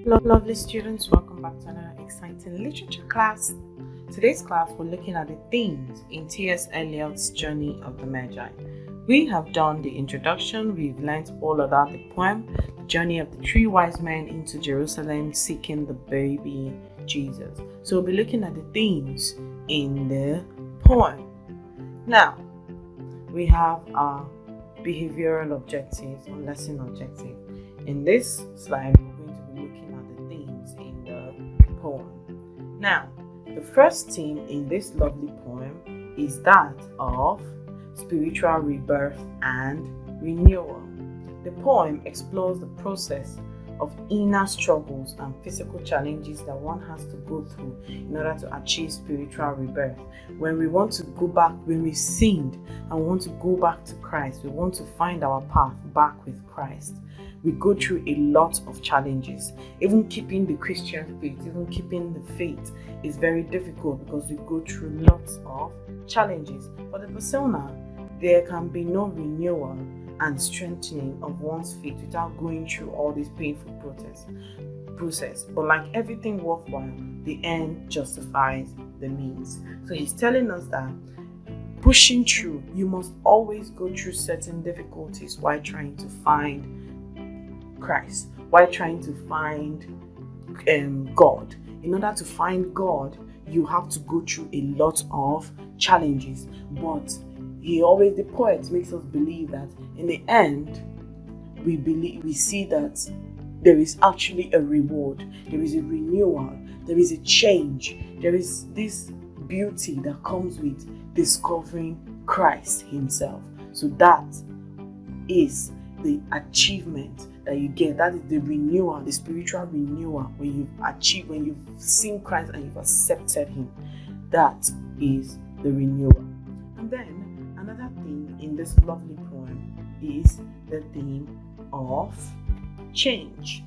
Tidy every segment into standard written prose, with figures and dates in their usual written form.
Lovely students, welcome back to another exciting literature class. Today's class, we're looking at the themes in T.S. Eliot's Journey of the Magi. We have done the introduction, we've learned all about the poem, the journey of the three wise men into Jerusalem seeking the baby Jesus. So we'll be looking at the themes in the poem. Now, we have our behavioral objectives or lesson objective. In this slide, we're going to be looking at the themes in the poem. Now, the first theme in this lovely poem is that of spiritual rebirth and renewal. The poem explores the process of inner struggles and physical challenges that one has to go through in order to achieve spiritual rebirth. When we want to go back, when we sinned and want to go back to Christ, we want to find our path back with Christ. We go through a lot of challenges. Even keeping the Christian faith, even keeping the faith is very difficult because we go through lots of challenges. For the persona, there can be no renewal and strengthening of one's faith without going through all this painful process. But like everything worthwhile, the end justifies the means. So he's telling us that pushing through, you must always go through certain difficulties while trying to find Christ, while trying to find God. In order to find God, you have to go through a lot of challenges. But the poet makes us believe that in the end, we see that there is actually a reward, there is a renewal, there is a change, there is this beauty that comes with discovering Christ himself. So that is the achievement that you get. That is the renewal, the spiritual renewal, when you've seen Christ and you've accepted him. That is the renewal. And then another theme in this lovely poem is the theme of change.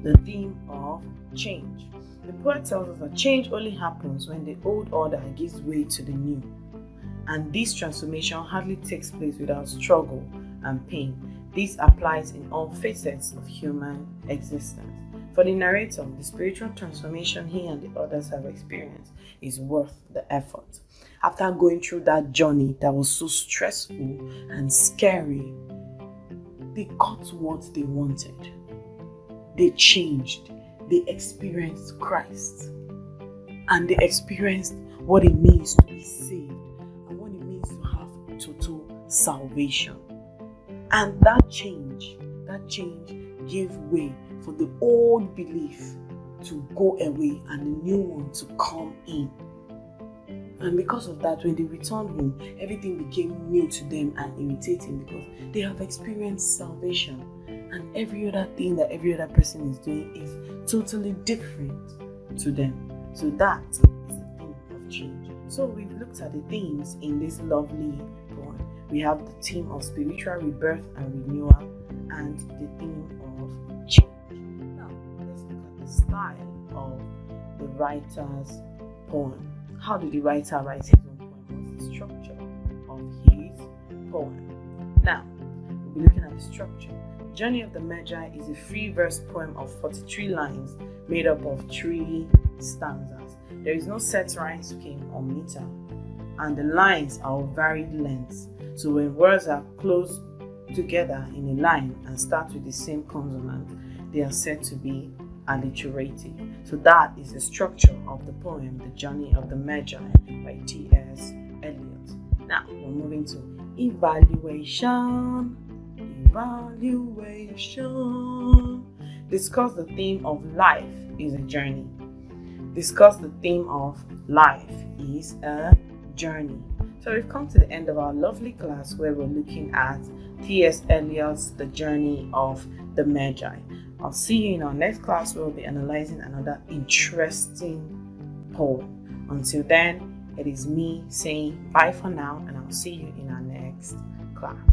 The theme of change. The poet tells us that change only happens when the old order gives way to the new. And this transformation hardly takes place without struggle and pain. This applies in all facets of human existence. For the narrator, the spiritual transformation he and the others have experienced is worth the effort. After going through that journey that was so stressful and scary, they got what they wanted. They changed. They experienced Christ. And they experienced what it means to be saved and what it means to have total salvation. And that change gave way for the old belief to go away and the new one to come in. And because of that, when they returned home, everything became new to them and irritating because they have experienced salvation. And every other thing that every other person is doing is totally different to them. So that is the theme of change. So we've looked at the themes in this lovely poem. We have the theme of spiritual rebirth and renewal and the theme of change. Now, let's look at the style of the writer's poem. How did the writer write his own poem? What's the structure of his poem? Now, we'll be looking at the structure. Journey of the Magi is a free-verse poem of 43 lines made up of 3 stanzas. There is no set rhyme scheme or meter, and the lines are of varied lengths. So when words are close together in a line and start with the same consonant, they are said to be alliterative. So that is the structure of the poem, The Journey of the Magi by T.S. Eliot. Now, we're moving to evaluation. Discuss the theme of life is a journey. Discuss the theme of life is a journey. So we've come to the end of our lovely class where we're looking at T.S. Eliot's The Journey of the Magi. I'll see you in our next class where we'll be analyzing another interesting poem. Until then, it is me saying bye for now, and I'll see you in our next class.